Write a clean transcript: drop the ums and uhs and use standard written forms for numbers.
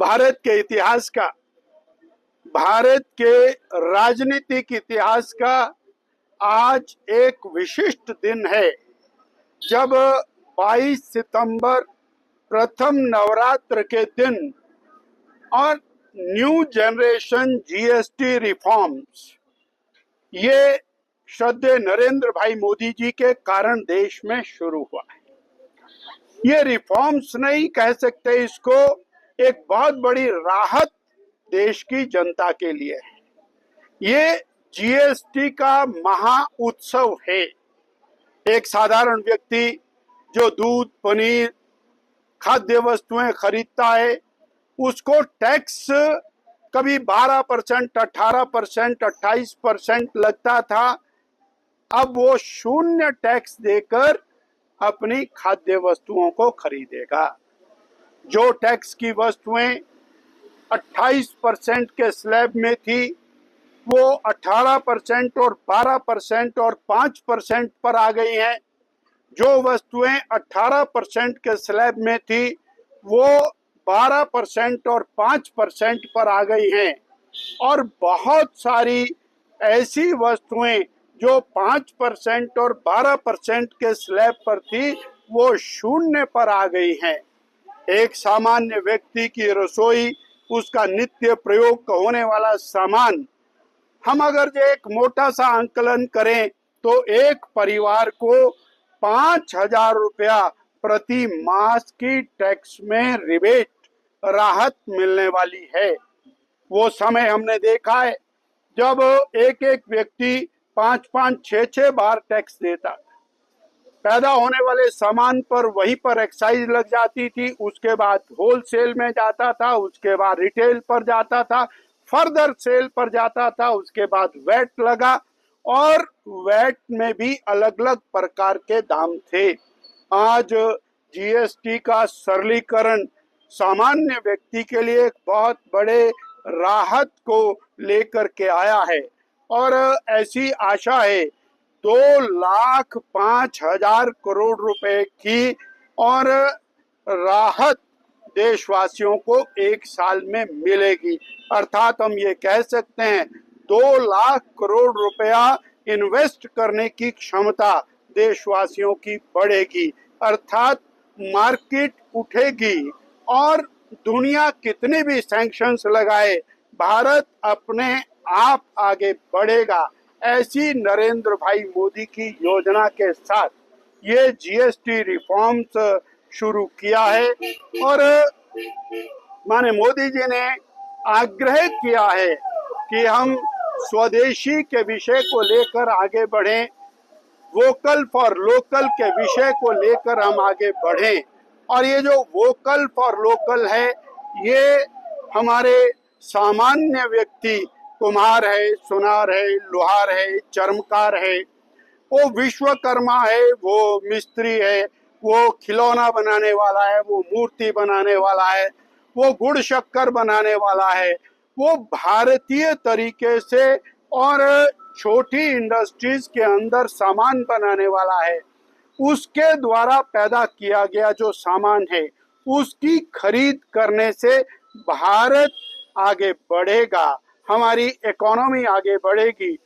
भारत के इतिहास का, भारत के राजनीतिक इतिहास का आज एक विशिष्ट दिन है, जब 22 सितंबर प्रथम नवरात्र के दिन और न्यू जनरेशन जीएसटी रिफॉर्म्स, ये श्रद्धेय नरेंद्र भाई मोदी जी के कारण देश में शुरू हुआ है। ये रिफॉर्म्स नहीं कह सकते इसको, एक बहुत बड़ी राहत देश की जनता के लिए है। ये जीएसटी का महा उत्सव है। एक साधारण व्यक्ति जो दूध, पनीर, खाद्य वस्तुएं खरीदता है, उसको टैक्स कभी 12%, 18%, 28% लगता था। अब वो शून्य टैक्स देकर अपनी खाद्य वस्तुओं को खरीदेगा। जो टैक्स की वस्तुएं 28% के स्लैब में थी, वो 18% और 12% और 5% पर आ गई हैं। जो वस्तुएं 18% के स्लैब में थी, वो 12% और 5% पर आ गई हैं। और बहुत सारी ऐसी वस्तुएं जो 5% और 12% के स्लैब पर थी, वो शून्य पर आ गई हैं। एक सामान्य व्यक्ति की रसोई, उसका नित्य प्रयोग होने वाला सामान, हम अगर जो एक मोटा सा आंकलन करें तो एक परिवार को 5,000 रुपया प्रति मास की टैक्स में रिबेट, राहत मिलने वाली है। वो समय हमने देखा है जब एक एक व्यक्ति 5-5, 6-6 बार टैक्स देता। पैदा होने वाले सामान पर वहीं पर एक्साइज लग जाती थी, उसके बाद होलसेल में जाता था, उसके बाद रिटेल पर जाता था, फर्दर सेल पर जाता था, उसके बाद वैट लगा, और वैट में भी अलग अलग प्रकार के दाम थे। आज जीएसटी का सरलीकरण सामान्य व्यक्ति के लिए एक बहुत बड़े राहत को लेकर के आया है, और ऐसी आशा है 2,05,000 करोड़ रुपए की और राहत देशवासियों को एक साल में मिलेगी। अर्थात हम ये कह सकते हैं 2 लाख करोड़ रुपया इन्वेस्ट करने की क्षमता देशवासियों की बढ़ेगी। अर्थात मार्केट उठेगी, और दुनिया कितने भी सैंक्शंस लगाए, भारत अपने आप आगे बढ़ेगा। ऐसी नरेंद्र भाई मोदी की योजना के साथ ये जीएसटी रिफॉर्म्स शुरू किया है, और माने मोदी जी ने आग्रह किया है कि हम स्वदेशी के विषय को लेकर आगे बढ़ें, वोकल फॉर लोकल के विषय को लेकर हम आगे बढ़ें। और ये जो वोकल फॉर लोकल है, ये हमारे सामान्य व्यक्ति, कुम्हार है, सुनार है, लोहार है, चर्मकार है, वो विश्वकर्मा है, वो मिस्त्री है, वो खिलौना बनाने वाला है, वो मूर्ति बनाने वाला है, वो गुड़ शक्कर बनाने वाला है, वो भारतीय तरीके से और छोटी इंडस्ट्रीज के अंदर सामान बनाने वाला है, उसके द्वारा पैदा किया गया जो सामान है, उसकी खरीद करने से भारत आगे बढ़ेगा, हमारी इकोनॉमी आगे बढ़ेगी।